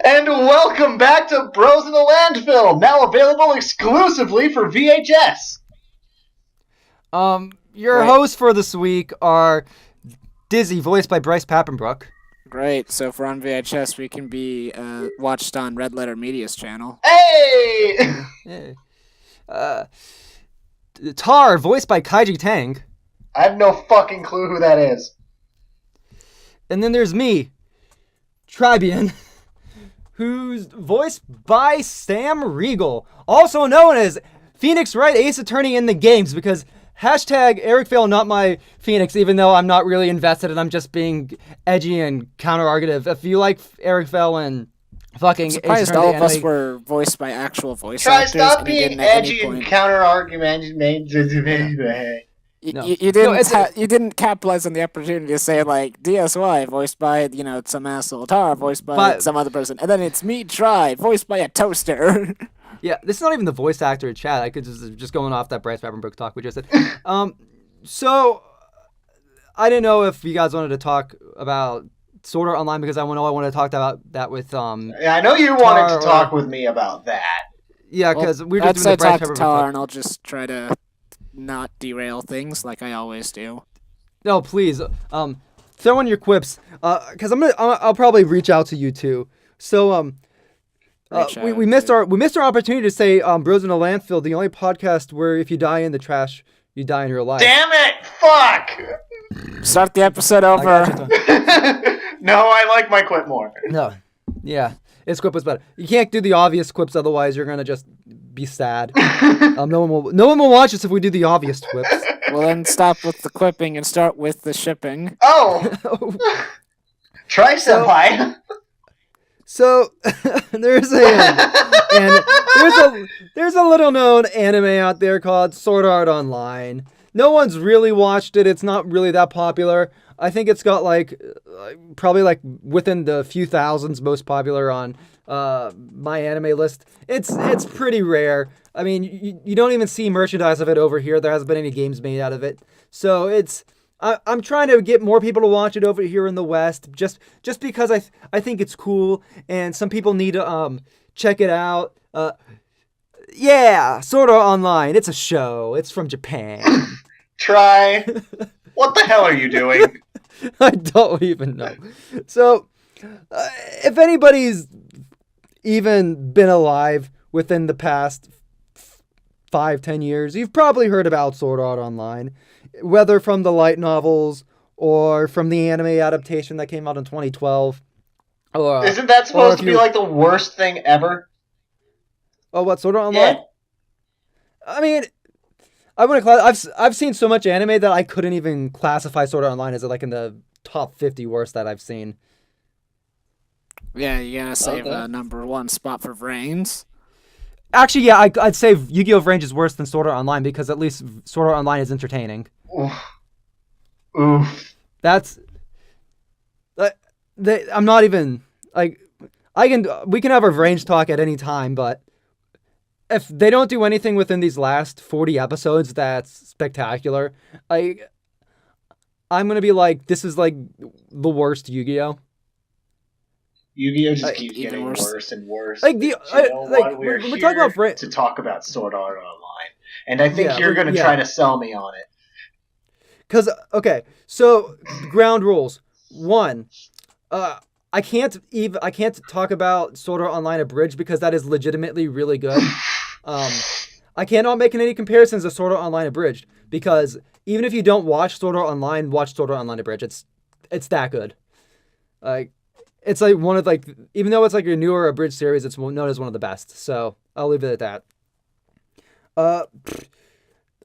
And welcome back to Bros in the Landfill, now available exclusively for VHS. Your hosts for this week are Dizzy, voiced by Bryce Pappenbrook. Great. So if we're on VHS, we can be watched on Red Letter Media's channel. Hey! TAR, voiced by Kaiji Tang. I have no fucking clue who that is. And then there's me, Trybien, who's voiced by Sam Riegel, also known as Phoenix Wright Ace Attorney in the games, because hashtag Eric Vale not my Phoenix, even though I'm not really invested and I'm just being edgy and counter-argumentative. If you like Eric Vale and fucking I'm surprised all of us were voiced by actual voice actors. Stop being edgy and counter-argumentative. You didn't capitalize on the opportunity to say, like, DSY, voiced by, some asshole, TAR, voiced by some other person, and then it's me, Try, voiced by a toaster. Yeah, this is not even the voice actor in chat. I could just going off that Bryce Pappenbrook talk we just said. So, I didn't know if you guys wanted to talk about Sword Art Online, because I wanted to talk about that with, Yeah, I know you wanted to talk with me about that. Yeah, because we're just doing the Bryce Pappenbrook TAR, and I'll just try to not derail things like I always do. No, please. Throw in your quips. Because I'll probably reach out to you too. So we missed our opportunity to say Bros in a Landfill, the only podcast where if you die in the trash, you die in real life. Damn it! Fuck! Start the episode over. No, I like my quip more. No. Yeah. Its quip was better. You can't do the obvious quips, otherwise you're gonna just be sad. No one will watch us if we do the obvious quips. Well, then stop with the quipping and start with the shipping. Oh! Try senpai. So there's a little known anime out there called Sword Art Online. No one's really watched it. It's not really that popular. I think it's got probably within the few thousands most popular on my anime list. It's pretty rare. I mean, you don't even see merchandise of it over here. There hasn't been any games made out of it. So I'm trying to get more people to watch it over here in the West, just because I think it's cool and some people need to check it out. Yeah, Sword Art Online. It's a show. It's from Japan. Try. What the hell are you doing? I don't even know. So, if anybody's even been alive within the past 5-10 years, you've probably heard about Sword Art Online, whether from the light novels or from the anime adaptation that came out in 2012. Isn't that supposed to be like the worst thing ever? Oh, what, Sword Art Online? Yeah. I mean, I've seen so much anime that I couldn't even classify Sword Art Online as in the top 50 worst that I've seen. Yeah, you gotta save number one spot for Vrains. Actually, yeah, I'd say Yu-Gi-Oh! Range is worse than Sword Art Online because at least Sword Art Online is entertaining. Oof. That's... I'm not even... we can have a range talk at any time, but if they don't do anything within these last 40 episodes that's spectacular, I'm gonna be like, this is the worst Yu-Gi-Oh! Yu-Gi-Oh! Just keeps getting worse and worse. We're talking about to talk about Sword Art Online, and I think you're gonna try to sell me on it. Because so ground rules. 1, I can't talk about Sword Art Online Abridged because that is legitimately really good. I cannot make any comparisons to Sword Art Online Abridged because even if you don't watch Sword Art Online, watch Sword Art Online Abridged. It's that good. It's one of even though it's a newer abridged series, it's known as one of the best. So I'll leave it at that.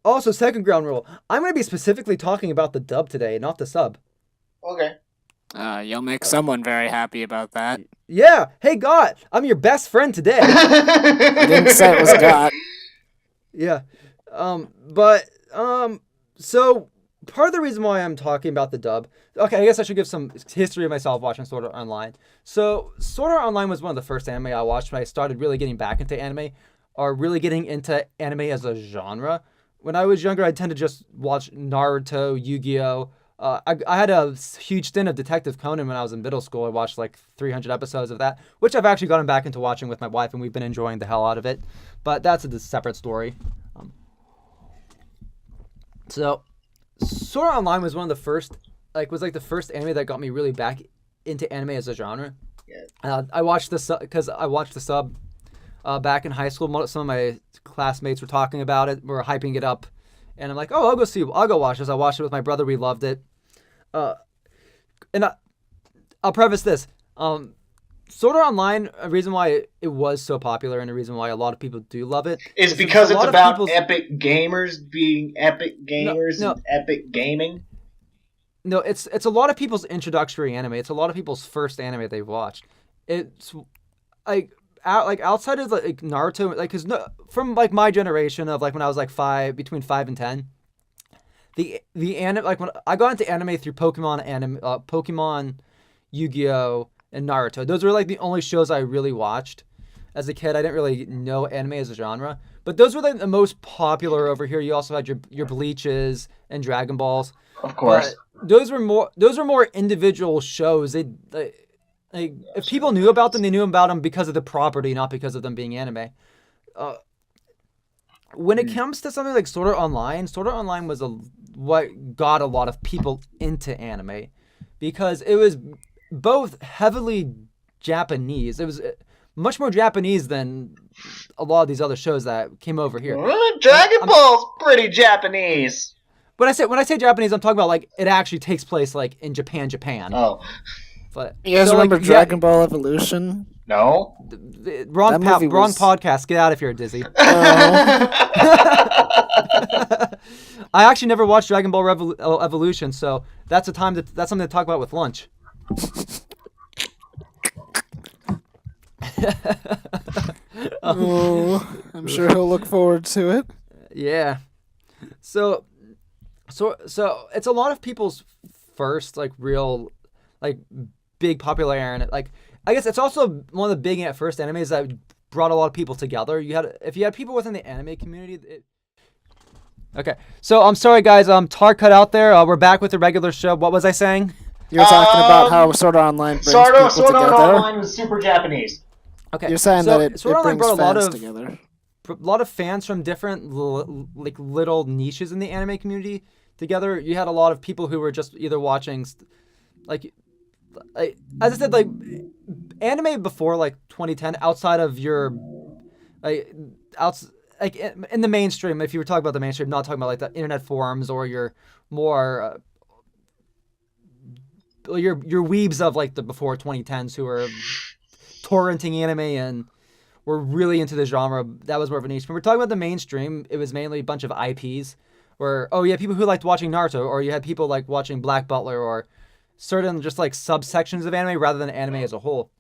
Also, second ground rule. I'm going to be specifically talking about the dub today, not the sub. Okay. You'll make someone very happy about that. Yeah. Hey, God, I'm your best friend today. I didn't say it was God. Yeah. So part of the reason why I'm talking about the dub, I guess I should give some history of myself watching Sword Art Online. So Sword Art Online was one of the first anime I watched when I started really getting back into anime, or really getting into anime as a genre. When I was younger, I tended to just watch Naruto, Yu-Gi-Oh!, I had a huge stint of Detective Conan when I was in middle school. I watched like 300 episodes of that, which I've actually gotten back into watching with my wife, and we've been enjoying the hell out of it. But that's a separate story. So, Sword Art Online was one of the first, the first anime that got me really back into anime as a genre. Yeah. I watched the sub back in high school. Some of my classmates were talking about it, were hyping it up, and I'm like, oh, I'll go watch this. I watched it with my brother. We loved it. And I'll preface this. Sword Art Online, a reason why it was so popular and a reason why a lot of people do love it is because it's about epic gamers being epic gamers and epic gaming. No, it's a lot of people's introductory anime. It's a lot of people's first anime they've watched. It's outside of like Naruto, because from like my generation of like when I was like between 5 and 10, the anime, like when I got into anime through Pokemon, Yu-Gi-Oh, and Naruto. Those were like the only shows I really watched as a kid. I didn't really know anime as a genre, but those were like the most popular over here. You also had your Bleaches and Dragon Balls. Of course. But those were more individual shows. If people knew about them, they knew about them because of the property, not because of them being anime. When it comes to something like Sword Art Online was what got a lot of people into anime, because it was both heavily Japanese. It was much more Japanese than a lot of these other shows that came over here. Dragon Ball's pretty Japanese. When I say Japanese, I'm talking about like it actually takes place like in Japan. Oh. But you guys remember Dragon Ball Evolution? No. Wrong podcast. Get out of here, Dizzy. I actually never watched Dragon Ball Evolution, so that's something to talk about with lunch. I'm sure he'll look forward to it. Yeah. So it's a lot of people's first like real like big popularity. Like I guess it's also one of the big at first animes that brought a lot of people together. If you had people within the anime community. Okay, so I'm sorry guys. TAR cut out there. We're back with the regular show. What was I saying? You were talking about how Sword Art Online brings people together. Sword Art Online was super Japanese. Okay, you're saying that it brings brought fans together. A lot of fans from different little niches in the anime community together. You had a lot of people who were just either watching, as I said, like anime before like 2010, outside of your in the mainstream. If you were talking about the mainstream, not talking about like the internet forums or your more your weebs of like the before 2010s who are torrenting anime and were really into the genre. That was more of a niche. When we're talking about the mainstream, it was mainly a bunch of IPs where, you had people who liked watching Naruto, or you had people like watching Black Butler, or certain just like subsections of anime rather than anime as a whole.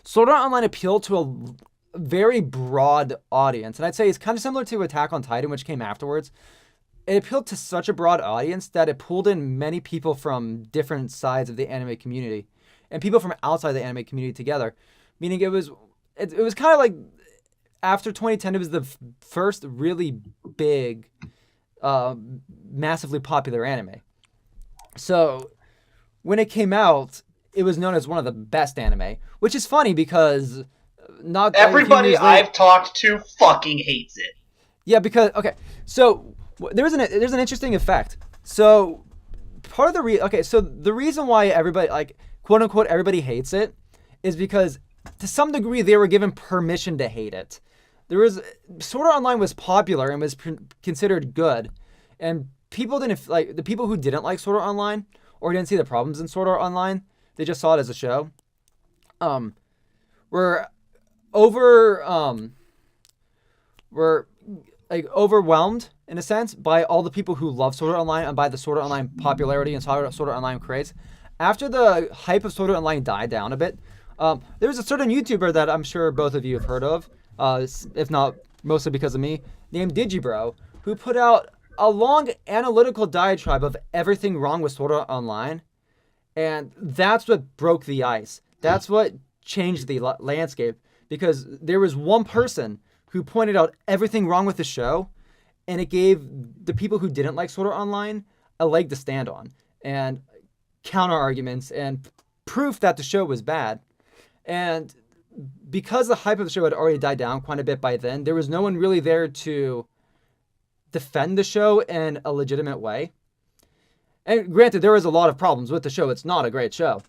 Sword Art Online appealed to a very broad audience, and I'd say it's kind of similar to Attack on Titan, which came afterwards. It appealed to such a broad audience that it pulled in many people from different sides of the anime community and people from outside the anime community together. Meaning it was kind of like after 2010, it was the first really big, massively popular anime. So when it came out, it was known as one of the best anime, which is funny because not everybody I've talked to fucking hates it. Yeah, because so there's an interesting effect. So part of the reason why everybody like quote unquote everybody hates it is because to some degree they were given permission to hate it. Sword Art Online was popular and was considered good, and people didn't like the people who didn't like Sword Art Online or didn't see the problems in Sword Art Online. They just saw it as a show. Were overwhelmed in a sense by all the people who love Sword Art Online and by the Sword Art Online popularity and Sword Art Online craze. After the hype of Sword Art Online died down a bit, there was a certain YouTuber that I'm sure both of you have heard of, if not mostly because of me, named Digibro, who put out a long analytical diatribe of everything wrong with Sword Art Online, and that's what broke the ice. That's what changed the landscape, because there was one person who pointed out everything wrong with the show, and it gave the people who didn't like Sword Art Online a leg to stand on. and counter arguments and proof that the show was bad. And because the hype of the show had already died down quite a bit by then, there was no one really there to defend the show in a legitimate way. And granted, there was a lot of problems with the show. It's not a great show.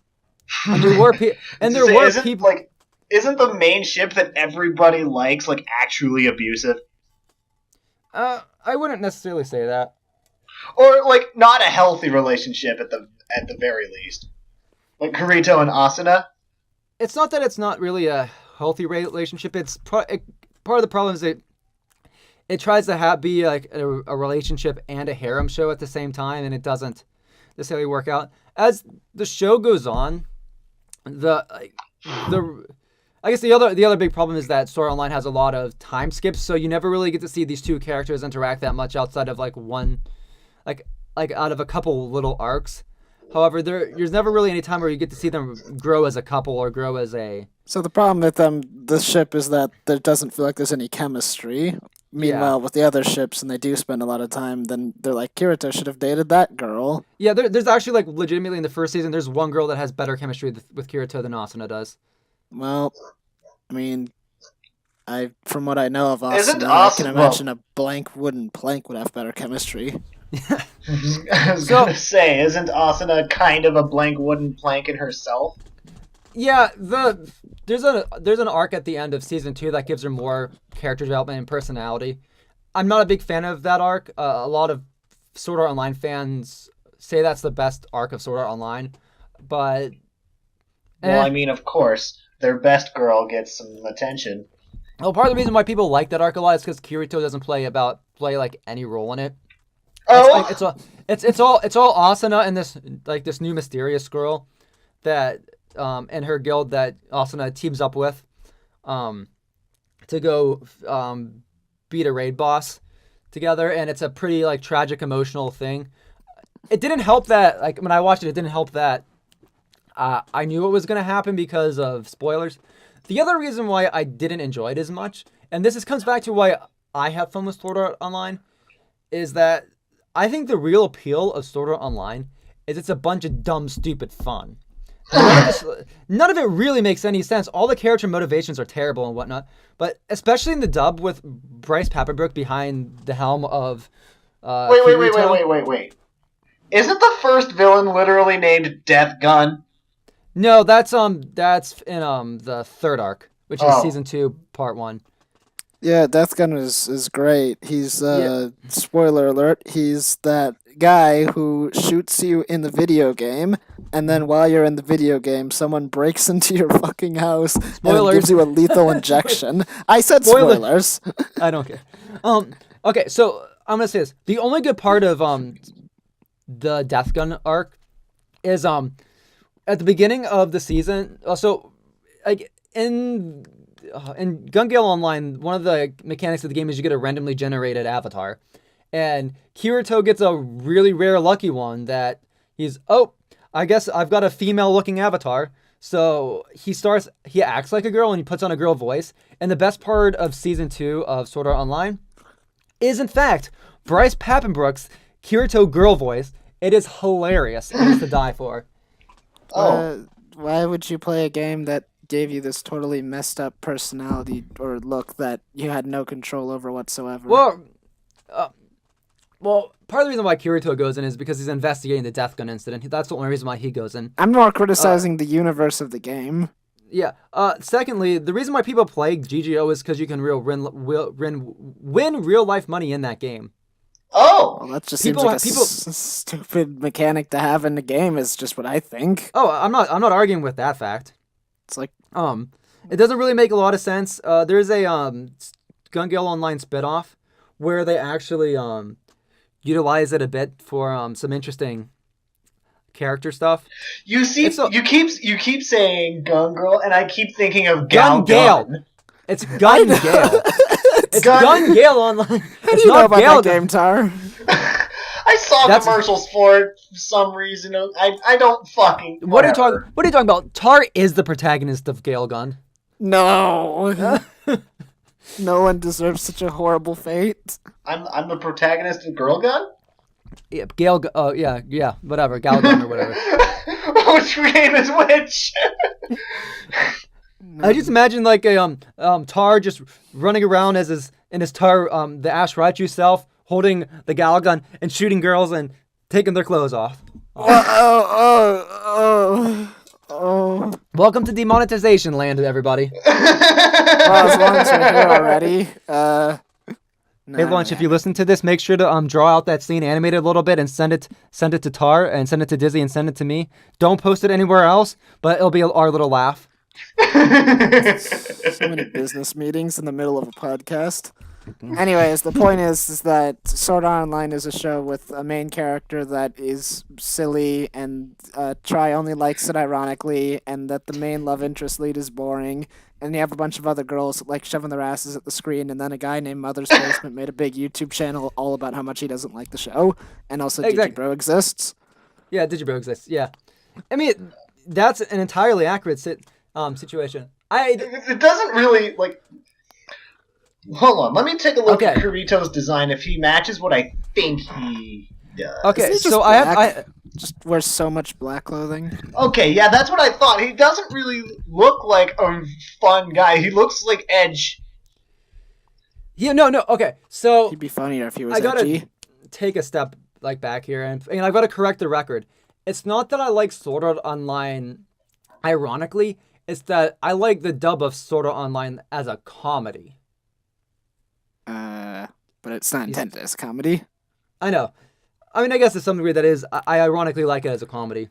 And there were people. Isn't the main ship that everybody likes like actually abusive? I wouldn't necessarily say that. Or like not a healthy relationship at the very least. Like Kirito and Asuna. It's not that it's not really a healthy relationship. It's part of the problem is that it tries to be like a relationship and a harem show at the same time, and it doesn't necessarily work out. As the show goes on, I guess the other big problem is that Sword Art Online has a lot of time skips, so you never really get to see these two characters interact that much outside of like one, like out of a couple little arcs. However, there's never really any time where you get to see them grow as a couple or grow as a... So the problem with the ship is that there doesn't feel like there's any chemistry. Meanwhile, with the other ships, and they do spend a lot of time, then they're like, Kirito should have dated that girl. Yeah, there's actually, like, legitimately in the first season, there's one girl that has better chemistry with Kirito than Asuna does. Well, I mean, from what I know of Asuna, I can imagine a blank wooden plank would have better chemistry. I was gonna say, isn't Asuna kind of a blank wooden plank in herself? Yeah, there's an arc at the end of season 2 that gives her more character development and personality. I'm not a big fan of that arc. A lot of Sword Art Online fans say that's the best arc of Sword Art Online, but well, I mean, of course, their best girl gets some attention. Well, part of the reason why people like that arc a lot is because Kirito doesn't play like any role in it. Oh, it's all Asuna and this new mysterious girl that and her guild that Asuna teams up with to go beat a raid boss together, and it's a pretty like tragic emotional thing. It didn't help that like when I watched it didn't help that I knew it was going to happen because of spoilers. The other reason why I didn't enjoy it as much, and comes back to why I have fun with Sword Art Online, is that I think the real appeal of Sword Art Online is it's a bunch of dumb, stupid fun. None of it really makes any sense. All the character motivations are terrible and whatnot, but especially in the dub with Bryce Papenbrook behind the helm of Wait. Isn't the first villain literally named Death Gun? No, that's in the third arc, which is season 2, part 1. Yeah, Death Gun is great. He's spoiler alert, he's that guy who shoots you in the video game, and then while you're in the video game, someone breaks into your fucking house and gives you a lethal injection. I said spoilers. I don't care. Okay, so I'm gonna say this. The only good part of the Death Gun arc is at the beginning of the season. So like in Gun Gale Online, one of the mechanics of the game is you get a randomly generated avatar. And Kirito gets a really rare lucky one that I guess I've got a female-looking avatar. So he acts like a girl and he puts on a girl voice. And the best part of Season 2 of Sword Art Online is, in fact, Bryce Papenbrook's Kirito girl voice. It is hilarious. It is to die for. Why would you play a game that gave you this totally messed up personality or look that you had no control over whatsoever? Well, part of the reason why Kirito goes in is because he's investigating the Death Gun incident. That's the only reason why he goes in. I'm more criticizing the universe of the game. Yeah. Secondly, the reason why people play GGO is because you can win real life money in that game. Oh, well, that just seems like a stupid mechanic to have in the game. Is just what I think. Oh, I'm not arguing with that fact. It's like it doesn't really make a lot of sense. There's a Gun Gale Online spinoff where they actually utilize it a bit for some interesting character stuff. You keep saying Gun Girl, and I keep thinking of Gun Gale. It's Gun Gale. It's Gun Gale Online. How do you know about that game, Tar? I saw commercials for it for some reason. I don't fucking. What are you talking about? Tar is the protagonist of Gale Gun. No. No one deserves such a horrible fate. I'm the protagonist of Girl Gun? Yeah, Gail. Oh yeah, whatever. Galgun or whatever. Which game is which? I just imagine like a Tar just running around as his Tar the Ash Raichu self holding the Galgun and shooting girls and taking their clothes off. Oh. Welcome to demonetization land, everybody. Well, as long as we're here already. Hey, Lunch, if you listen to this, make sure to draw out that scene, animate it a little bit, and send it to Tar, and send it to Dizzy, and send it to me. Don't post it anywhere else, but it'll be our little laugh. So many business meetings in the middle of a podcast. Anyways, the point is that Sword Art Online is a show with a main character that is silly, and Tri only likes it ironically, and that the main love interest lead is boring, and you have a bunch of other girls like shoving their asses at the screen, and then a guy named Mother's Basement made a big YouTube channel all about how much he doesn't like the show, and also Exactly. Digibro exists. Yeah, Digibro exists. Yeah, I mean that's an entirely accurate situation. It doesn't really like. Hold on, let me take a look at Kirito's design if he matches what I think he does. Okay, so I just wears so much black clothing. Okay, yeah, that's what I thought. He doesn't really look like a fun guy. He looks like Edge. Yeah, no, okay. So he'd be funnier if he was I gotta edgy. take a step back here, and I've got to correct the record. It's not that I like Sword Art Online ironically, it's that I like the dub of Sword Art Online as a comedy. But it's not intended as comedy. I know. I mean, I guess to some degree that is. I ironically like it as a comedy.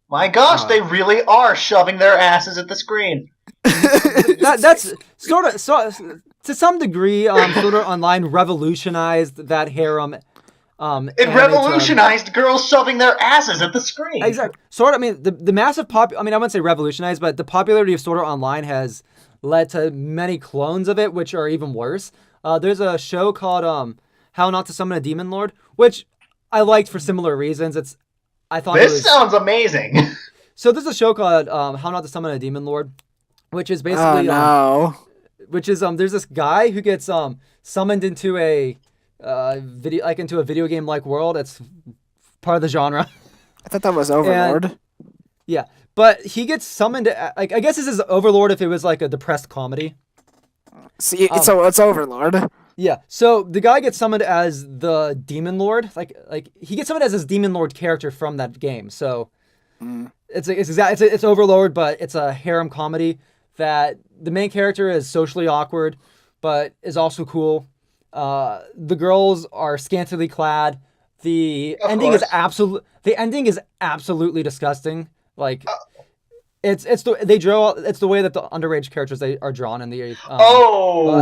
My gosh, they really are shoving their asses at the screen. That's sort of to some degree. Sword Art Online revolutionized that harem. It revolutionized girls shoving their asses at the screen. Exactly. I mean, the massive I mean, I wouldn't say revolutionized, but the popularity of Sword Art Online has led to many clones of it, which are even worse. There's a show called How Not to Summon a Demon Lord, which I liked for similar reasons. This sounds amazing. So there's a show called How Not to Summon a Demon Lord, which is basically there's this guy who gets summoned into a video game like world. It's part of the genre. I thought that was Overlord. Yeah, but he gets summoned. I guess this is Overlord if it was like a depressed comedy. See, so it's Overlord. Yeah, so the guy gets summoned as the Demon Lord. Like he gets summoned as his Demon Lord character from that game. So it's Overlord, but it's a harem comedy that the main character is socially awkward, but is also cool. The girls are scantily clad. The ending is absolutely disgusting. Like it's the way that the underage characters are drawn in the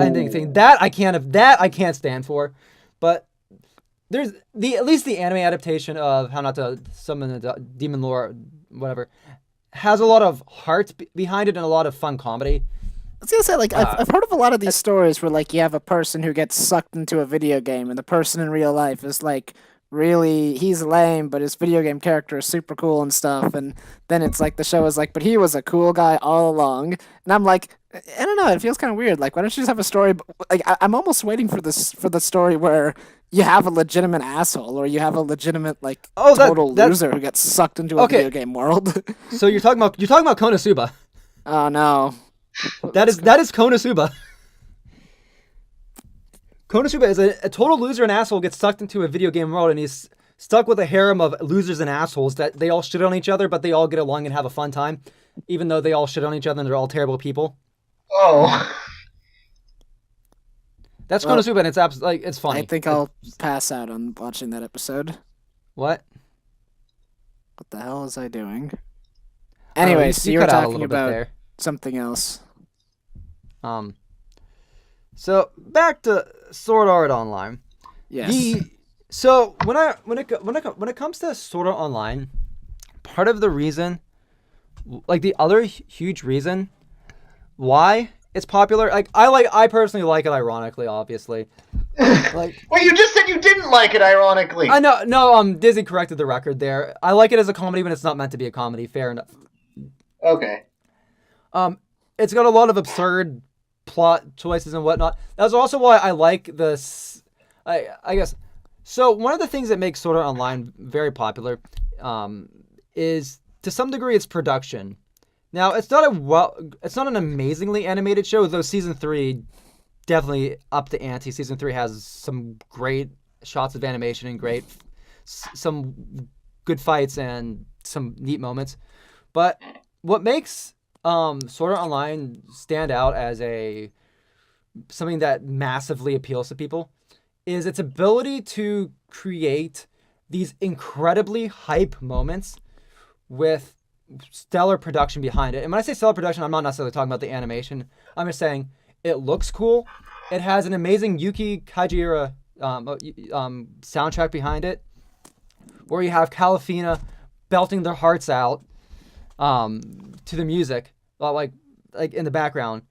ending thing that I can't stand for. But there's at least the anime adaptation of How Not to Summon a Demon Lord, whatever, has a lot of heart behind it and a lot of fun comedy. I was gonna say, like, I've heard of a lot of these stories where, like, you have a person who gets sucked into a video game, and the person in real life is, like, really, he's lame, but his video game character is super cool and stuff, and then it's like, the show is like, but he was a cool guy all along, and I'm like, I don't know, it feels kind of weird, like, why don't you just have a story, like, I'm almost waiting for the story where you have a legitimate asshole, or you have a legitimate, like, total loser who gets sucked into a video game world. So you're talking about Konosuba. Oh, no. That is Konosuba. Konosuba is a total loser and asshole, gets sucked into a video game world, and he's stuck with a harem of losers and assholes that they all shit on each other, but they all get along and have a fun time, even though they all shit on each other and they're all terrible people. Oh. That's Konosuba, and it's funny. I think I'll pass out on watching that episode. What? What the hell was I doing? Anyways, so you were talking about something else. So back to Sword Art Online. Yes. So when it comes to Sword Art Online, part of the reason, like the other huge reason why it's popular, like I personally like it ironically, obviously. Like, well, you just said you didn't like it ironically. I know. No, Disney corrected the record there. I like it as a comedy when it's not meant to be a comedy. Fair enough. Okay. It's got a lot of absurd plot choices and whatnot. That's also why I like this. I guess So one of the things that makes Sword Art Online very popular is to some degree its production. Now it's not an amazingly animated show, though season 3 definitely upped the ante. Season 3 has some great shots of animation and some good fights and some neat moments. But what makes Sword Art Online stand out as something that massively appeals to people is its ability to create these incredibly hype moments with stellar production behind it. And when I say stellar production, I'm not necessarily talking about the animation. I'm just saying it looks cool. It has an amazing Yuki Kajiura soundtrack behind it, where you have Calafina belting their hearts out to the music, like in the background,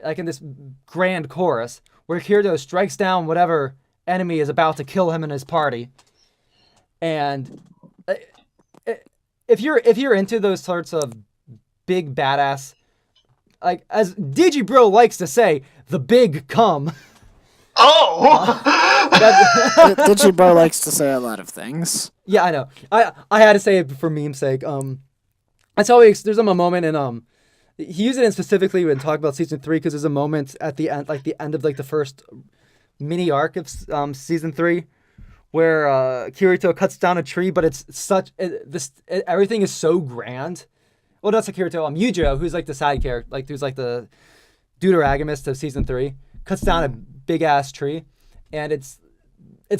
like in this grand chorus, where Kirito strikes down whatever enemy is about to kill him and his party. And if you're into those sorts of big badass, like as Digibro likes to say, the big come. Oh! Digibro likes to say a lot of things. Yeah, I know. I had to say it for meme's sake. That's always there's a moment in he used it specifically when talking about season 3 because there's a moment at the end, like the end of like the first mini arc of season 3, where Kirito cuts down a tree, but it's everything is so grand. Well, that's a Kirito. Yujiro, who's like the side character, like who's like the deuteragonist of season 3, cuts down a big ass tree, and it's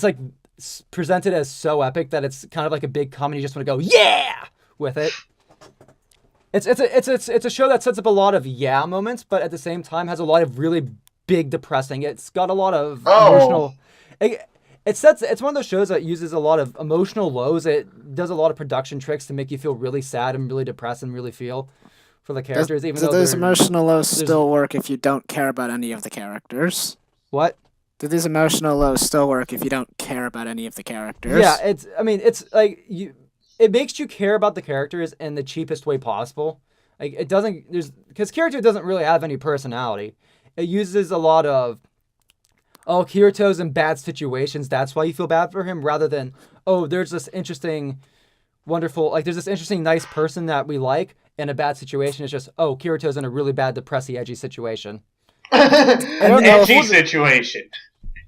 like presented as so epic that it's kind of like a big comedy. You just want to go yeah with it. It's a show that sets up a lot of yeah moments, but at the same time has a lot of really big depressing. It's got a lot of emotional. It's one of those shows that uses a lot of emotional lows. It does a lot of production tricks to make you feel really sad and really depressed and really feel for the characters. Do those emotional lows still work if you don't care about any of the characters? What? Do these emotional lows still work if you don't care about any of the characters? Yeah, it's like it makes you care about the characters in the cheapest way possible. Like it doesn't because Kirito doesn't really have any personality. It uses a lot of Kirito's in bad situations, that's why you feel bad for him, rather than there's this interesting, wonderful, like there's this interesting, nice person that we like in a bad situation. It's just Kirito's in a really bad, depressing, edgy situation. An edgy situation.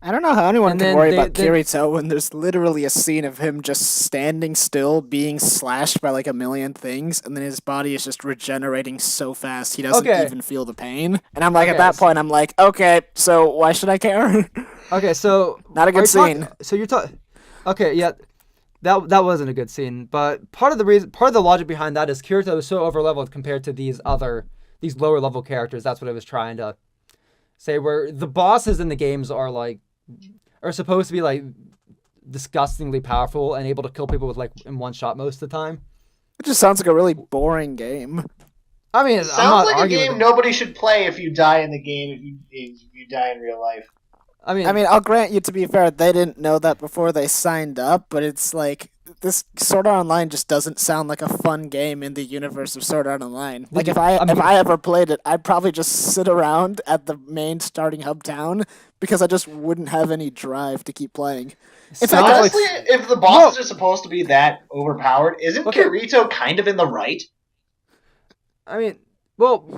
I don't know how anyone can worry about Kirito when there's literally a scene of him just standing still, being slashed by like a million things, and then his body is just regenerating so fast he doesn't even feel the pain. And I'm like, at that point, I'm like, okay, so why should I care? Okay, so not a good scene. So you're talking. Okay, yeah, that wasn't a good scene. But part of the logic behind that is Kirito is so overleveled compared to these lower level characters. That's what I was trying to say. Where the bosses in the games are supposed to be like disgustingly powerful and able to kill people with like in one shot most of the time. It just sounds like a really boring game. I mean, it sounds like a game nobody should play if you die in the game, if you die in real life. I mean, I'll grant you, to be fair, they didn't know that before they signed up, but it's like this Sword Art Online just doesn't sound like a fun game in the universe of Sword Art Online. Like if I ever played it, I'd probably just sit around at the main starting hub town because I just wouldn't have any drive to keep playing. Honestly, if the bosses are supposed to be that overpowered, isn't Kirito kind of in the right? I mean, well,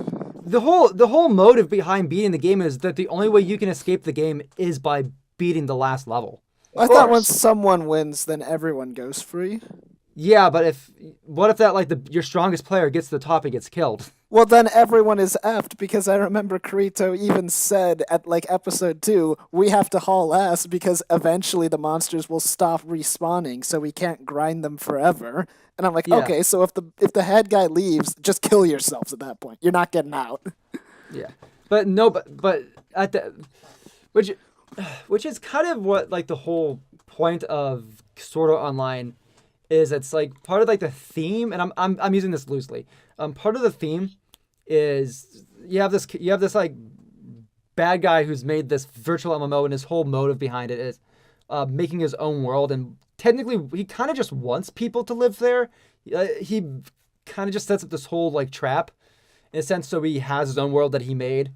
the whole motive behind beating the game is that the only way you can escape the game is by beating the last level. I thought once someone wins, then everyone goes free. Yeah, but what if that your strongest player gets to the top and gets killed? Well, then everyone is effed, because I remember Kirito even said at like episode 2, we have to haul ass because eventually the monsters will stop respawning, so we can't grind them forever. And I'm like, okay, so if the head guy leaves, just kill yourselves at that point. You're not getting out. Yeah, but at the which is kind of what like the whole point of Sword Art Online is. It's like part of like the theme, and I'm using this loosely. Part of the theme is you have this like bad guy who's made this virtual MMO, and his whole motive behind it is making his own world, and technically he kind of just wants people to live there. He kind of just sets up this whole like trap in a sense, so he has his own world that he made,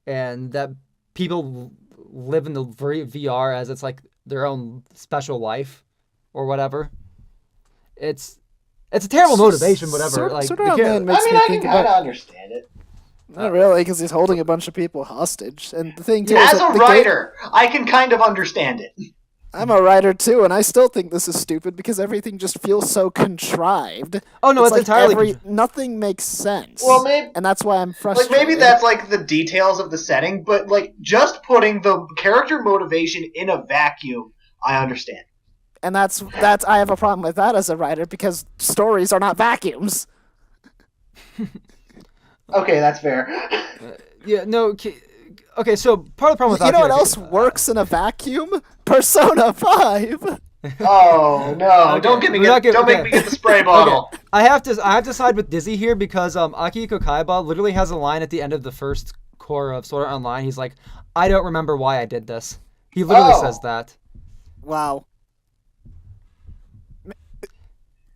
and that people live in the VR as it's like their own special life or whatever. It's a terrible motivation, whatever. Sword Art Online makes me I think can kind about. of understand it. Not really, because he's holding a bunch of people hostage, and the thing too As is that a writer, I can kind of understand it. I'm a writer too, and I still think this is stupid because everything just feels so contrived. Oh no, it's entirely nothing makes sense. Well, maybe, and that's why I'm frustrated. maybe that's the details of the setting, but just putting the character motivation in a vacuum, I understand. And that's I have a problem with that as a writer because stories are not vacuums. Okay, that's fair. Yeah, no. Okay, so part of the problem with you know what else works in a vacuum? Persona 5. Oh no! Okay. Don't make me get the spray bottle. Okay. I have to side with Dizzy here because Akihiko Kaiba literally has a line at the end of the first core of Sword Art Online. He's like, "I don't remember why I did this." He literally says that. Wow.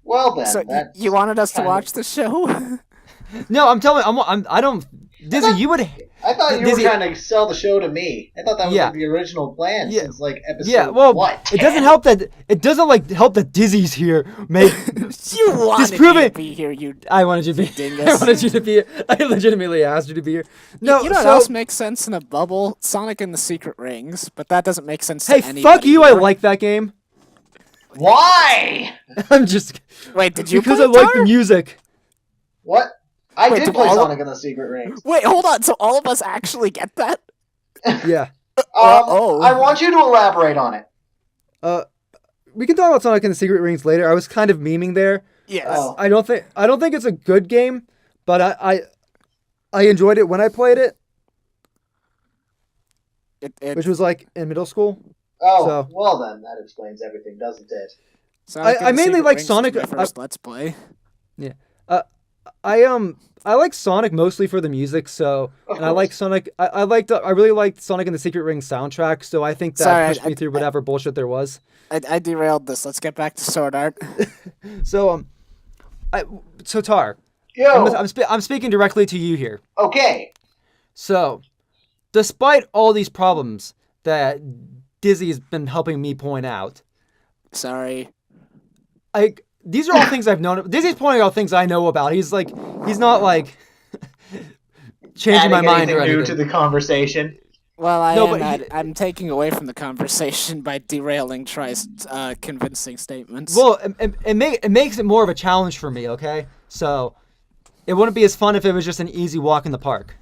Well then, so you wanted us to watch the show? No, I'm telling. I don't. Dizzy, you would. I thought you were trying to sell the show to me. I thought that was the original plan since episode. Yeah, well, what? It doesn't help that help that Dizzy's here. Make you wanted me to be here. I wanted you to be. Dingus. I wanted you to be. I legitimately asked you to be here. No, you know what else makes sense in a bubble? Sonic and the Secret Rings, but that doesn't make sense to anybody. Hey, fuck you! Here. I like that game. Why? I'm just. Wait, did you? Because I like the music. What? I did play Sonic and the Secret Rings. Wait, hold on. So all of us actually get that? Yeah. I want you to elaborate on it. We can talk about Sonic and the Secret Rings later. I was kind of memeing there. Yes. I don't think it's a good game, but I enjoyed it when I played it. Which was in middle school. Oh, so. Well then, that explains everything, doesn't it? I mainly like Sonic. First Let's Play. Yeah. I like Sonic mostly for the music, and I like Sonic. I really liked Sonic and the Secret Ring soundtrack, so I think that pushed me through whatever bullshit there was. I derailed this. Let's get back to Sword Art. So Tar, yo, I'm speaking directly to you here. Okay. So, despite all these problems that Dizzy's been helping me point out, sorry, these are all things I've known. Dizzy's pointing out things I know about. He's not changing my mind or anything. New to the conversation. Well, I'm taking away from the conversation by derailing Tri's convincing statements. Well, it makes it more of a challenge for me, okay? So, it wouldn't be as fun if it was just an easy walk in the park.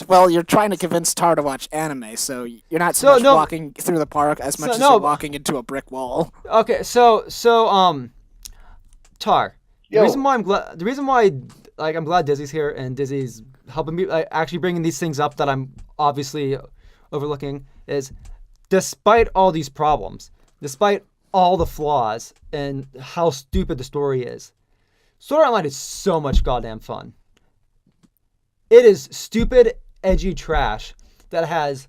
Well, you're trying to convince Tar to watch anime, so you're not so much walking through the park as much as you're walking into a brick wall. Okay, so Tar, the reason why I'm glad Dizzy's here and Dizzy's helping me actually bringing these things up that I'm obviously overlooking is, despite all these problems, despite all the flaws and how stupid the story is, Sword Art Online is so much goddamn fun. It is stupid, edgy trash that has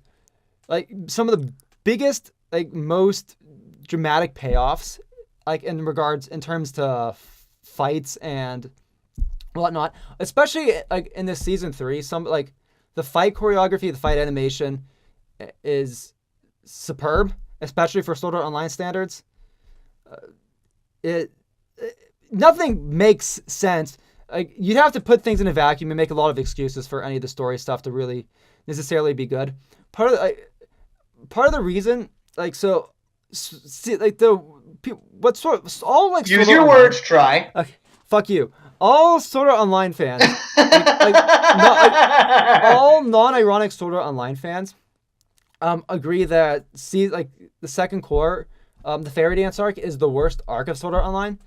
some of the biggest, most dramatic payoffs, in terms to fights and whatnot. Especially in this season 3, some the fight choreography, the fight animation is superb, especially for Sword Art Online standards. Nothing makes sense. You'd have to put things in a vacuum and make a lot of excuses for any of the story stuff to really necessarily be good. Part of the reason, use your words, Try. Okay, fuck you. All Sword Art Online fans, all non-ironic Sword Art Online fans, agree that the second core, the Fairy Dance arc is the worst arc of Sword Art Online.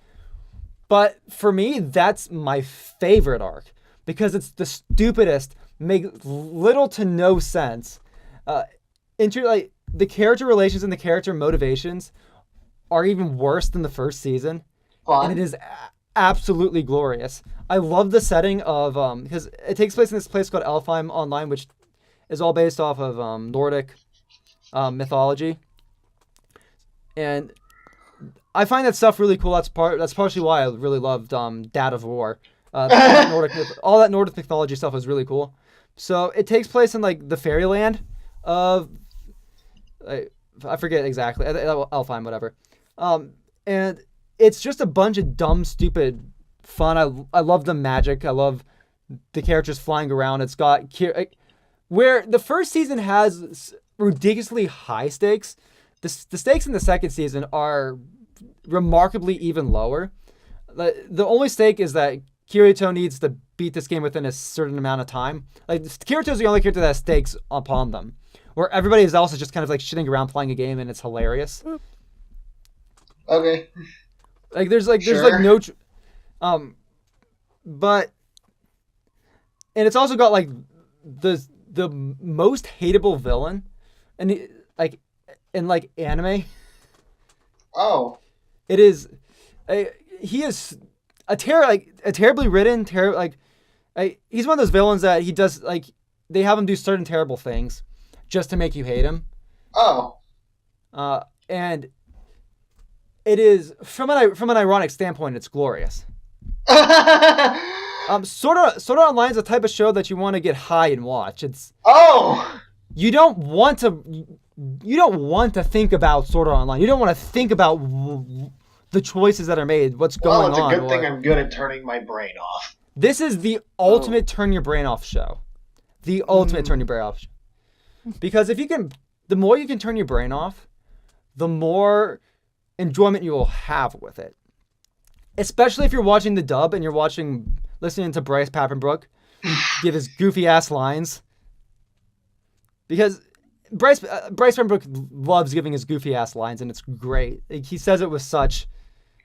But for me, that's my favorite arc because it's the stupidest, makes little to no sense. The character relations and the character motivations are even worse than the first season, and it is absolutely glorious. I love the setting of because it takes place in this place called Elfheim Online, which is all based off of Nordic mythology, and I find that stuff really cool. That's partially why I really loved Dad of War. All that Nordic mythology stuff was really cool. So it takes place in the fairyland of I forget exactly. I'll find whatever. And it's just a bunch of dumb, stupid fun. I love the magic. I love the characters flying around. It's got where the first season has ridiculously high stakes. The stakes in the second season are remarkably even lower. The only stake is that Kirito needs to beat this game within a certain amount of time. Like, Kirito's the only character that has stakes upon them, where everybody else is just kind of like shitting around playing a game, and it's hilarious. Okay. Like there's no, but, and it's also got like the most hateable villain, and in anime. Oh. It is, he is a terribly written, he's one of those villains that he does, they have him do certain terrible things just to make you hate him. Oh. And it is, from an ironic standpoint, it's glorious. Sword Art Online is the type of show that you want to get high and watch. It's you don't want to think about Sword Art Online. You don't want to think about the choices that are made, what's going on. Well, it's a good thing I'm good at turning my brain off. This is the ultimate turn your brain off show. The ultimate turn your brain off show. Because the more you can turn your brain off, the more enjoyment you will have with it. Especially if you're watching the dub and you're listening to Bryce Papenbrook give his goofy ass lines. Because Bryce Papenbrook loves giving his goofy ass lines, and it's great. He says it with such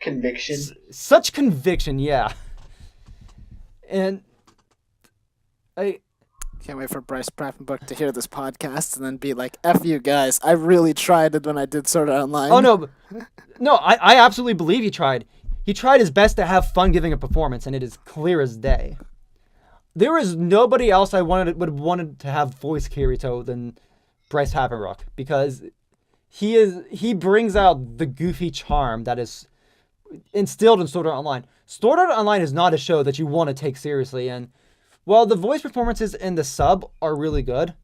conviction. Such conviction, yeah. And I can't wait for Bryce Papenbrook to hear this podcast and then be like, F you guys, I really tried it when I did Sword Art Online. Oh, no, I absolutely believe he tried. He tried his best to have fun giving a performance, and it is clear as day. There is nobody else I would have wanted to have voice Kirito than Bryce Papenbrook, because he brings out the goofy charm that is instilled in Sword Art Online. Sword Art Online is not a show that you want to take seriously, and while the voice performances in the sub are really good,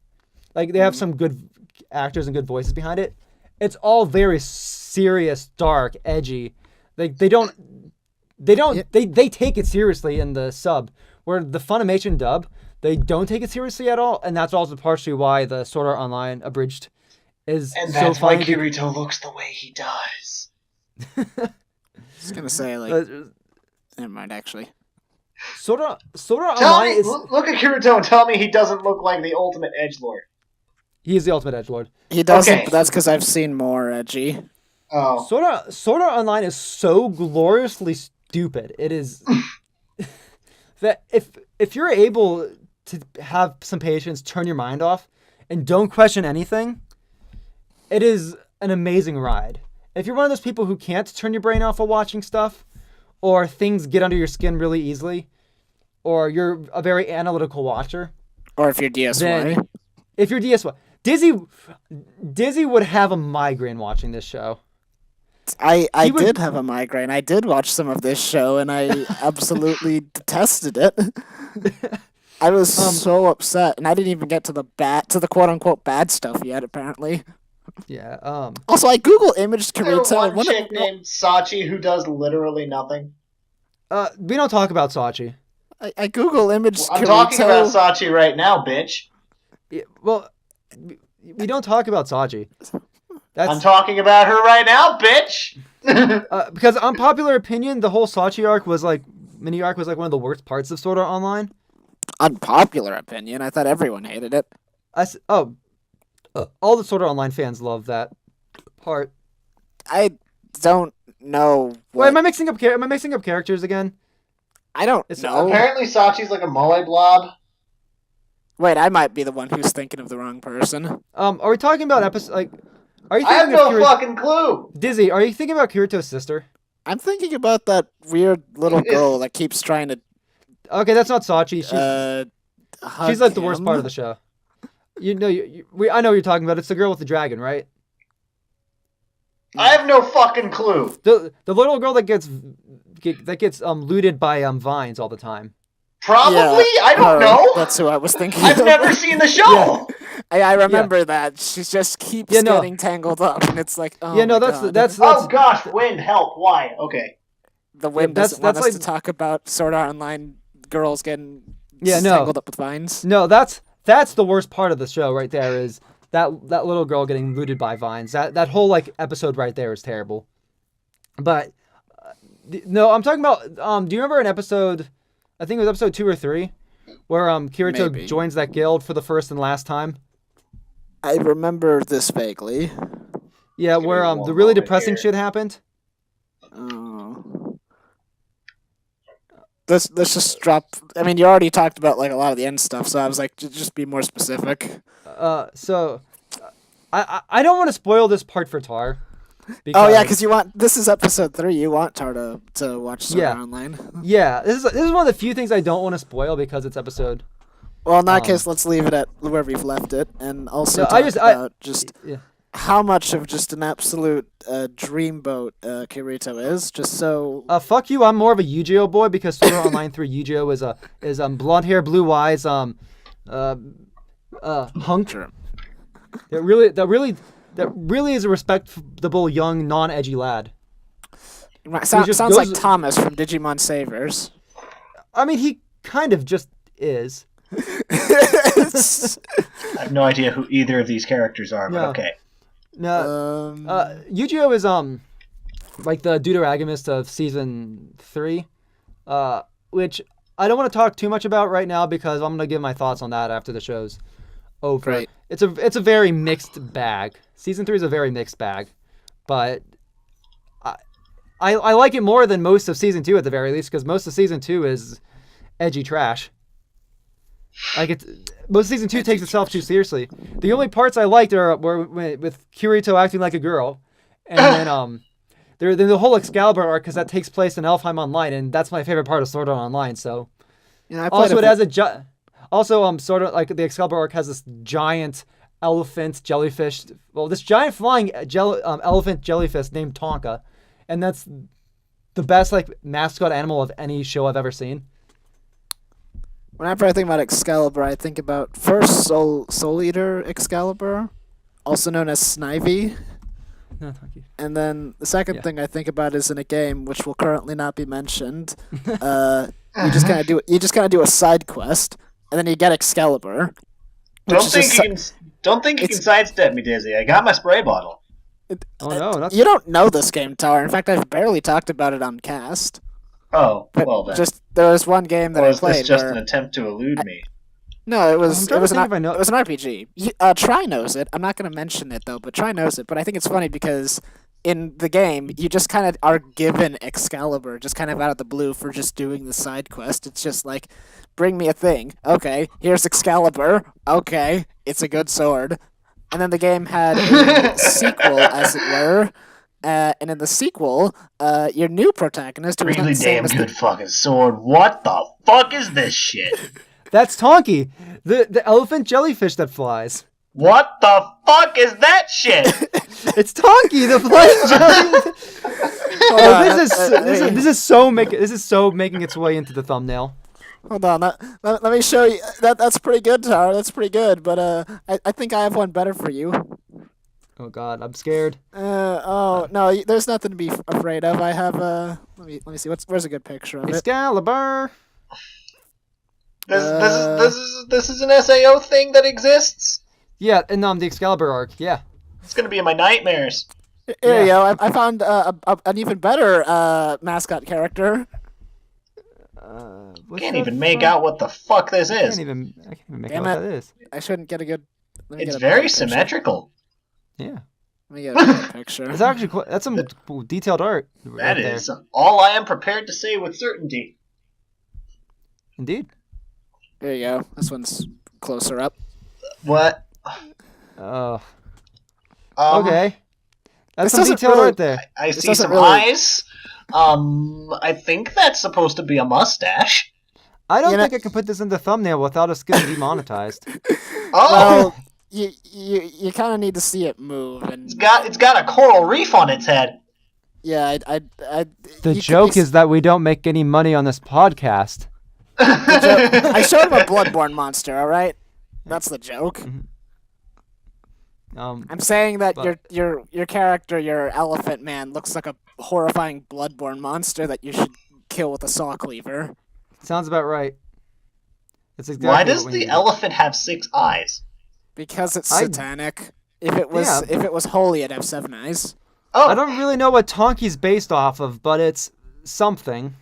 like they have some good actors and good voices behind it, it's all very serious, dark, edgy. Like they take it seriously in the sub, where the Funimation dub, they don't take it seriously at all, and that's also partially why the Sword Art Online abridged is and so that's funny. Why Kirito looks the way he does. I was gonna say never mind. Actually, Sword Art Online is. Look at Kirito and tell me he doesn't look like the ultimate edgelord. He is the ultimate edgelord. He doesn't, but that's because I've seen more edgy. Oh. Sword Art Online is so gloriously stupid. It is that if you're able to have some patience, turn your mind off, and don't question anything, it is an amazing ride. If you're one of those people who can't turn your brain off while watching stuff, or things get under your skin really easily, or you're a very analytical watcher, or if you're DSY, Dizzy would have a migraine watching this show. I did have a migraine. I did watch some of this show, and I absolutely detested it. I was so upset, and I didn't even get to the quote unquote bad stuff yet. Apparently. Yeah. Also, I Google imaged Kirito. There's one chick named Sachi who does literally nothing. We don't talk about Sachi. I Google imaged Kirito. I'm talking about Sachi right now, bitch. Yeah, well, we don't talk about Sachi. I'm talking about her right now, bitch. Because unpopular opinion, the whole Sachi mini arc was like one of the worst parts of Sword Art Online. Unpopular opinion? I thought everyone hated it. All the Sword Art Online fans love that part. I don't know. Wait, am I mixing up characters again? I don't know. Apparently, Sachi's like a mole blob. Wait, I might be the one who's thinking of the wrong person. Are we talking about Are you I have no fucking clue. Dizzy, are you thinking about Kirito's sister? I'm thinking about that weird little girl that keeps trying to. Okay, that's not Sachi. She's like the worst part of the show. I know what you're talking about. It's the girl with the dragon, right? I have no fucking clue. The little girl that gets looted by vines all the time. Probably? Yeah, I don't know. That's who I was thinking. I've never seen the show. I remember that. She just keeps getting tangled up, and it's like, oh no, my God. that's oh gosh, wind, help! Why? Okay. The wind doesn't want us to talk about Sword Art Online girls getting tangled up with vines. No, that's the worst part of the show right there is that little girl getting looted by vines. That whole like episode right there is terrible. But no, I'm talking about. Do you remember an episode? I think it was episode 2 or 3, where Kirito joins that guild for the first and last time. I remember this vaguely. Yeah, where the really depressing shit happened. Oh. Let's just drop. I mean, you already talked about like a lot of the end stuff, so I was like, just be more specific. So I don't want to spoil this part for Tar. Because you want this is episode 3. You want Tar to watch Sword Art Online. Yeah, this is one of the few things I don't want to spoil because it's episode. Well, in that case, let's leave it at wherever you've left it, and also talk about how much of just an absolute dreamboat Kirito is. Just so. Fuck you! I'm more of a Yu-Gi-Oh boy because Sword Art Online 3 Yu-Gi-Oh is blonde hair, blue eyes, hunk. That really is a respectable, young, non-edgy lad. Sounds like Thomas from Digimon Savers. I mean, he kind of just is. I have no idea who either of these characters are, but okay. No, Yu-Gi-Oh is like the deuteragonist of season 3, which I don't want to talk too much about right now because I'm gonna give my thoughts on that after the show's over. Great. It's a very mixed bag. Season 3 is a very mixed bag, but I like it more than most of season 2 at the very least because most of season 2 is edgy trash. Like most of season 2 takes itself too seriously. The only parts I liked were with Kirito acting like a girl, and then the whole Excalibur arc because that takes place in Elfheim Online, and that's my favorite part of Sword Art Online. So also it has sort of like the Excalibur arc has this giant elephant jellyfish. Well, this giant flying elephant jellyfish named Tonka, and that's the best like mascot animal of any show I've ever seen. Whenever I think about Excalibur, I think about first Soul Eater Excalibur, also known as Snivy. No, thank you. And then the second thing I think about is in a game which will currently not be mentioned. You just kind of do a side quest, and then you get Excalibur. Don't think you can sidestep me, Dizzy. I got my spray bottle. You don't know this game, Tar. In fact, I've barely talked about it on cast. Oh, well then. There was one game that I played. Or is this just an attempt to elude me? No, it was an RPG. Try knows it. I'm not going to mention it though, but Try knows it. But I think it's funny because in the game, you just kind of are given Excalibur, just kind of out of the blue for just doing the side quest. It's just like, bring me a thing. Okay, here's Excalibur. Okay, it's a good sword. And then the game had a sequel, as it were. And in the sequel, your new protagonist, who was really not the same damn good fucking sword. What the fuck is this shit? That's Tonki, the elephant jellyfish that flies. What the fuck is that shit? It's Tonki, the flying jellyfish. This is so making its way into the thumbnail. Hold on, let me show you. That's pretty good, Tar. That's pretty good. But I think I have one better for you. Oh God, I'm scared. No, there's nothing to be afraid of. I have let me see. Where's a good picture of it? Excalibur. This is an SAO thing that exists. Yeah, and the Excalibur arc. Yeah, it's gonna be in my nightmares. There you go. I found an even better mascot character. Can't even make out what the fuck this is. I can't even make out what that is. I shouldn't get a good. It's very symmetrical. Yeah. Let me get a good picture. It's actually that's some detailed art. That is all I am prepared to say with certainty. Indeed. There you go. This one's closer up. What? Okay. That's some detailed art there. I see some eyes. I think that's supposed to be a mustache. I don't think I can put this in the thumbnail without us getting demonetized. Oh. Well, you kind of need to see it move, and it's got a coral reef on its head. Yeah, The joke is that we don't make any money on this podcast. I showed him a Bloodborne monster. All right, that's the joke. I'm saying that your character, your elephant man, looks like a horrifying bloodborne monster that you should kill with a saw cleaver. Sounds about right. That's exactly Why does the elephant have 6 eyes? Because it's satanic. If it was holy, it'd have 7 eyes. Oh. I don't really know what Tonki's based off of, but it's something.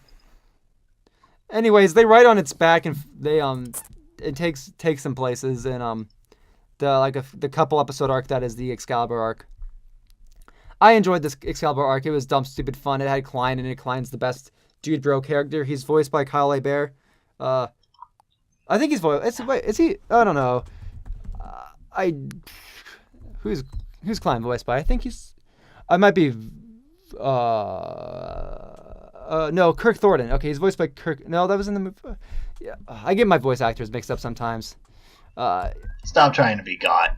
Anyways, they ride on its back and they it takes them places in the couple episode arc that is the Excalibur arc. I enjoyed this Excalibur arc. It was dumb, stupid fun. It had Klein in it. Klein's the best dude bro character. He's voiced by Kyle A. Bear. I think he's voiced. Is he? I don't know. Who's Klein voiced by? I think he's. I might be. No, Kirk Thornton. Okay, he's voiced by Kirk. No, that was in the movie. Yeah, I get my voice actors mixed up sometimes. Stop trying to be God.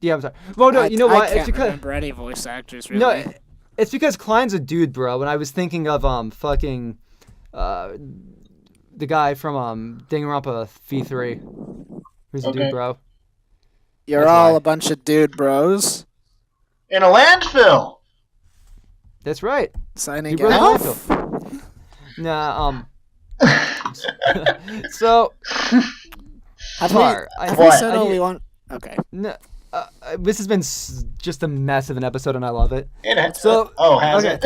Yeah, I'm sorry. Well, no, you know what? I can't remember any voice actors really. No, it's because Klein's a dude, bro. And I was thinking of the guy from Danganronpa V3, who's a dude, bro. You're all a bunch of dude bros. In a landfill. That's right. Signing off. Nah, so have we said all we want? Okay. No, this has been just a mess of an episode, and I love it. So, has it?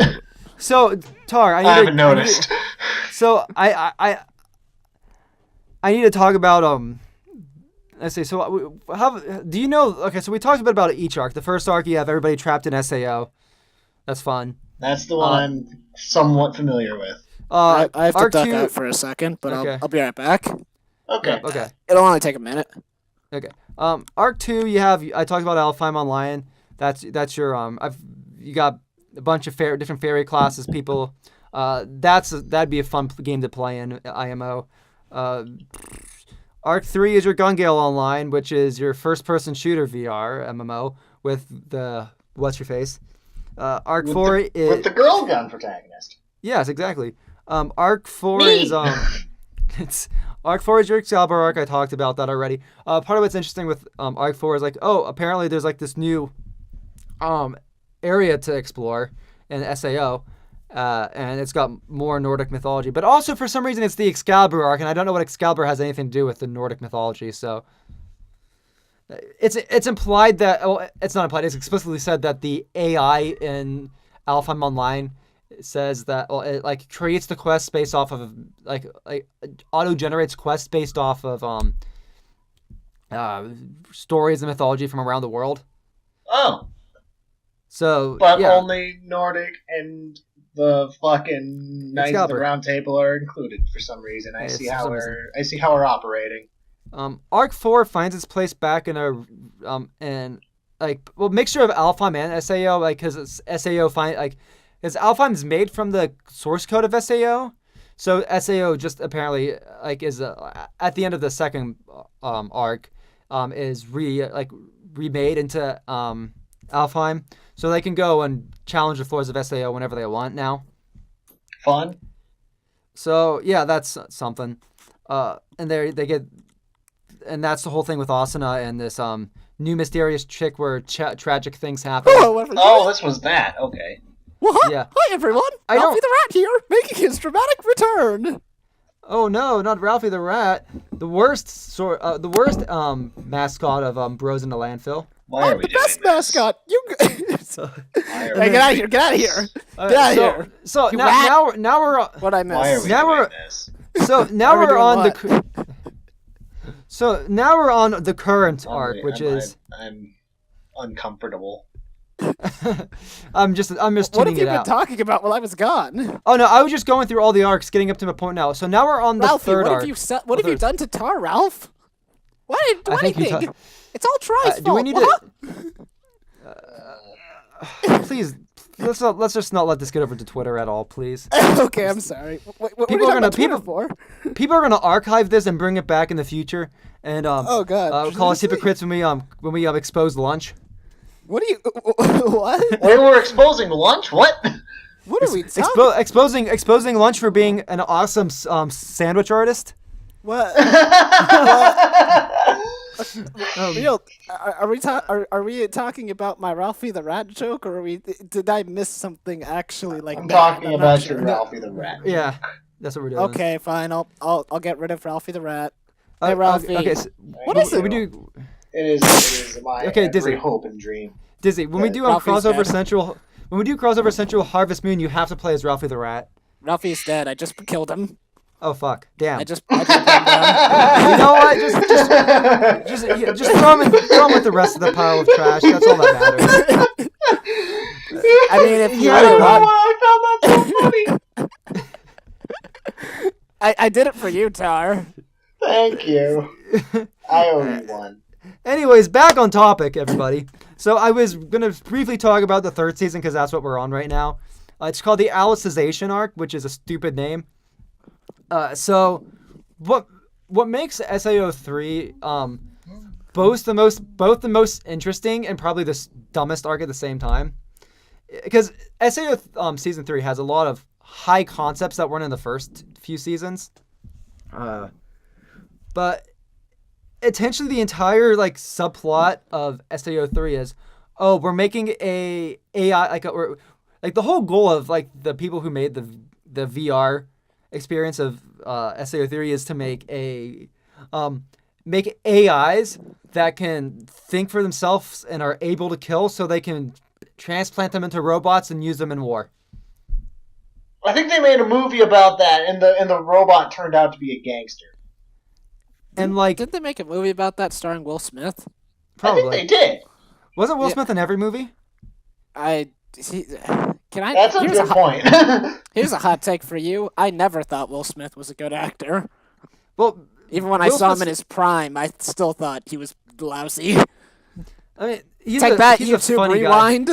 So, Tar, I haven't noticed. So I need to talk about Let's see. So how do you know? Okay, so we talked a bit about each arc. The first arc, you have everybody trapped in SAO. That's fun. That's the one I'm somewhat familiar with. I have to duck out for a second, but I'll be right back. Okay. Okay. It'll only take a minute. Okay. Arc 2, I talked about Alfheim Online. That's your you got a bunch of different fairy classes, people. That'd be a fun game to play in IMO. Arc 3 is your Gun Gale Online, which is your first-person shooter VR MMO with the what's your face. Arc 4 is with the girl gun protagonist. Yes, exactly. Arc 4 is Arc 4 is your Excalibur arc. I talked about that already. Part of what's interesting with Arc 4 is apparently there's this new area to explore in SAO, and it's got more Nordic mythology. But also for some reason it's the Excalibur arc, and I don't know what Excalibur has anything to do with the Nordic mythology. So it's implied that it's not implied. It's explicitly said that the AI in Alfheim Online says that it creates the quest based off of auto generates quests based off of stories and mythology from around the world. Oh. So but only Nordic and the fucking Knights of the Round Table are included for some reason. I see how we're operating. Arc 4 finds its place back in a mixture of Alfheim and SAO, because SAO because Alfheim is made from the source code of SAO, so SAO just apparently is at the end of the second arc is remade into Alfheim, so they can go and challenge the floors of SAO whenever they want now. Fun. So yeah, that's something. And they get, and that's the whole thing with Asuna and this new mysterious chick where tragic things happen. Oh, this was that. Okay. Well, hi everyone. Ralphie the Rat here, making his dramatic return. Oh no, not Ralphie the Rat. The worst mascot of Bros in the Landfill. Why are we the doing best this? mascot. You. Hey, get out of here! Get out of here! Get out of here! So now we're what I missed. Why are we doing this? So now we're on the. So now we're on the current arc, which is. I'm uncomfortable. I'm just tuning it out. What have you been talking about while I was gone? Oh no, I was just going through all the arcs, getting up to my point now. So now we're on the Ralphie, third arc. What have you done to Tar, Ralph? Why didn't do anything? It's all Try's fault. Do we need to? Please, let's just not let this get over to Twitter at all, please. Okay, I'm sorry. What are you talking about Twitter for? People are gonna archive this and bring it back in the future, and oh god, call us hypocrites when we expose lunch. What are you? What? When we're exposing lunch? What? What are we talking? Exposing lunch for being an awesome sandwich artist? What? Real, are we talking about my Ralphie the Rat joke, or did I miss something actually like? I'm bad? talking I'm not about sure. your Ralphie the Rat. Yeah, that's what we're doing. Okay, fine. I'll get rid of Ralphie the Rat. Hey Ralphie. Okay. So, What is it? We do. It is my every Dizzy. hope and dream. Dizzy, when we do Ralphie's crossover dead. central, when we do crossover central Harvest Moon, you have to play as Ralphie the Rat. Ralphie's dead. I just killed him. Oh fuck! Damn. I just put him down. You know what? Just throw him with the rest of the pile of trash. That's all that matters. I mean, if you I really don't know want, why I found that so funny. I did it for you, Tar. Thank you. I owe you one. Anyways, back on topic, everybody. So I was gonna briefly talk about the third season because that's what we're on right now. It's called the Alicization arc, which is a stupid name. So what makes SAO 3 both the most interesting and probably the dumbest arc at the same time? Because SAO season 3 has a lot of high concepts that weren't in the first few seasons. But essentially the entire subplot of SAO 3 is, we're making a AI the whole goal of the people who made the VR experience of SAO 3 is to make make AIs that can think for themselves and are able to kill, so they can transplant them into robots and use them in war. I think they made a movie about that, and the robot turned out to be a gangster. And didn't they make a movie about that starring Will Smith? Probably. I think they did. Wasn't Will Smith in every movie? That's a good point. Here's a hot take for you. I never thought Will Smith was a good actor. Well, even when I saw him in his prime, I still thought he was lousy. I mean, he's Take that, he's YouTube a funny Rewind.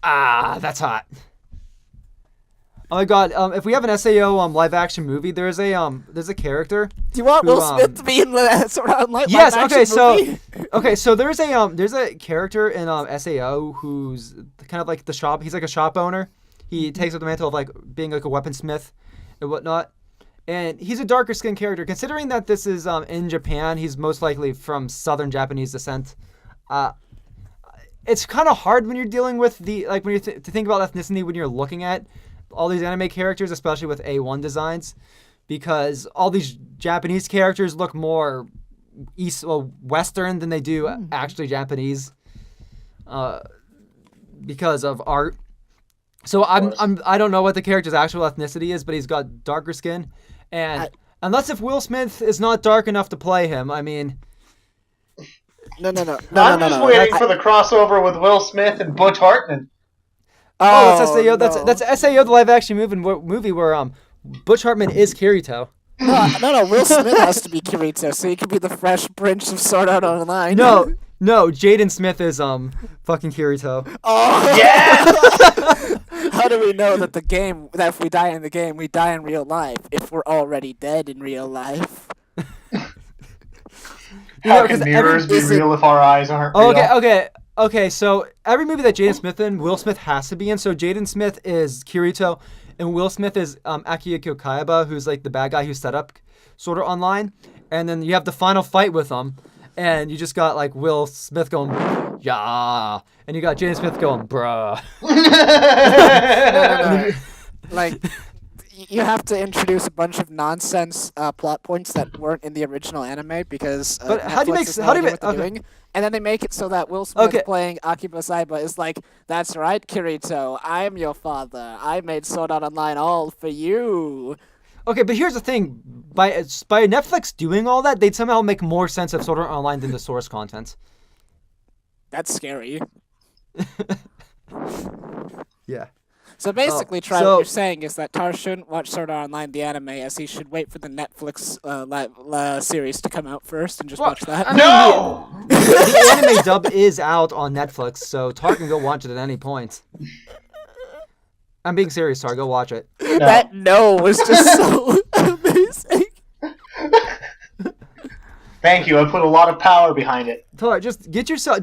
Guy. That's hot. Oh my god! If we have an SAO live action movie, there's a character. Do you want Will Smith to be in the sort of live yes, action movie? So there's a character in SAO who's kind of like the shop. He's like a shop owner. He takes up the mantle of being like a weaponsmith and whatnot. And he's a darker skinned character. Considering that this is in Japan, he's most likely from Southern Japanese descent. It's kind of hard when you're dealing with when you to think about ethnicity when you're looking at all these anime characters, especially with A1 designs, because all these Japanese characters look more Western than they do actually Japanese, because of art. So I don't know what the character's actual ethnicity is, but he's got darker skin, and unless if Will Smith is not dark enough to play him, I mean. No. I'm just waiting for the crossover with Will Smith and Butch Hartman. That's SAO. No. That's SAO, the live action movie where Butch Hartman is Kirito. No. Will Smith has to be Kirito, so he can be the Fresh Prince of Sword Art Online. No. Jaden Smith is fucking Kirito. Oh yeah. How do we know that if we die in the game, we die in real life? If we're already dead in real life. How can mirrors be real if our eyes aren't real? Okay, so every movie that Jaden Smith in, Will Smith has to be in. So Jaden Smith is Kirito, and Will Smith is Akihiko Kaiba, who's like the bad guy who set up Sword Art Online. And then you have the final fight with him, and you just got like Will Smith going, yeah, and you got Jaden Smith going, bruh. No. Like, you have to introduce a bunch of nonsense plot points that weren't in the original anime because but Netflix how do you make is not doing what they're okay. doing. And then they make it so that Will Smith playing Akiba Saiba is like, that's right, Kirito, I'm your father. I made Sword Art Online all for you. Okay, but here's the thing. By Netflix doing all that, they'd somehow make more sense of Sword Art Online than the source content. That's scary. Yeah. So basically, what you're saying is that Tar shouldn't watch Sword Art Online the anime, as he should wait for the Netflix series to come out first and just watch that. I mean, the anime dub is out on Netflix, so Tar can go watch it at any point. I'm being serious, Tar. Go watch it. No. That no was just so amazing. Thank you. I put a lot of power behind it. Tar, get yourself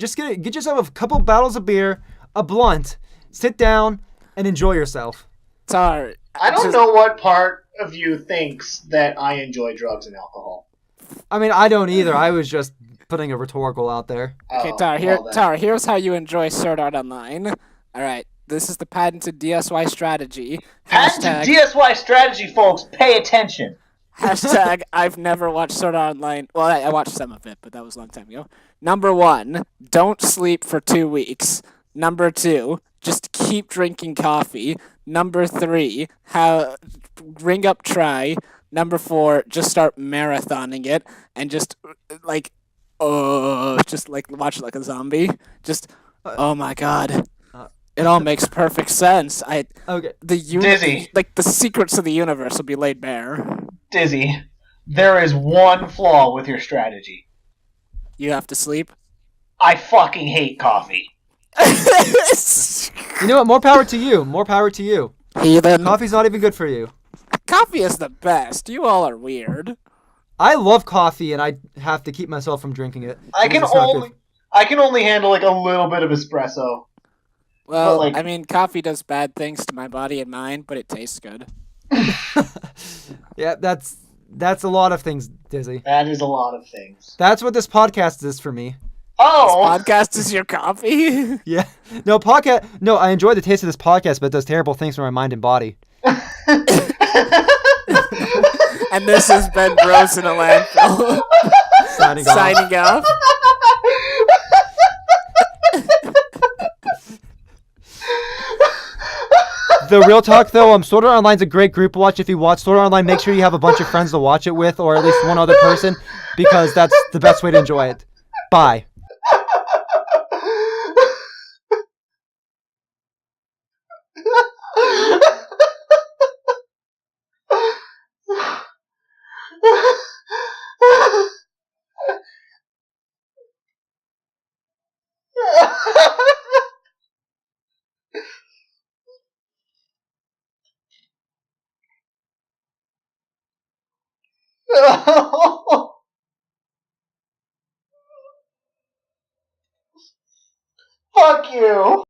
a couple bottles of beer, a blunt, sit down, and enjoy yourself. Tar, I don't know what part of you thinks that I enjoy drugs and alcohol. I mean, I don't either. I was just putting a rhetorical out there. Okay, Oh, Tar, here's how you enjoy Sword Art Online. All right, this is the patented DSY strategy. Patented DSY strategy, folks. Pay attention. Hashtag I've never watched Sword Art Online. Well, I watched some of it, but that was a long time ago. Number 1, don't sleep for 2 weeks. Number 2, just keep drinking coffee. Number 3, ring up Try. Number 4, just start marathoning it and just like watch it like a zombie. Just oh my god. It all makes perfect sense. Okay. Dizzy. Like the secrets of the universe will be laid bare. Dizzy, there is one flaw with your strategy. You have to sleep. I fucking hate coffee. You know what? More power to you. More power to you. Heathen. Coffee's not even good for you. Coffee is the best. You all are weird. I love coffee, and I have to keep myself from drinking it. I can only handle like a little bit of espresso. Well, I mean, coffee does bad things to my body and mind, but it tastes good. Yeah, that's a lot of things, Dizzy. That is a lot of things. That's what this podcast is for me. Oh, this podcast is your coffee? Yeah. No, No, I enjoy the taste of this podcast, but it does terrible things for my mind and body. And this has been Bros in a Landfill. Signing off. The real talk, though, Sword Art Online's a great group watch. If you watch Sword Art Online, make sure you have a bunch of friends to watch it with, or at least one other person, because that's the best way to enjoy it. Bye. Fuck you.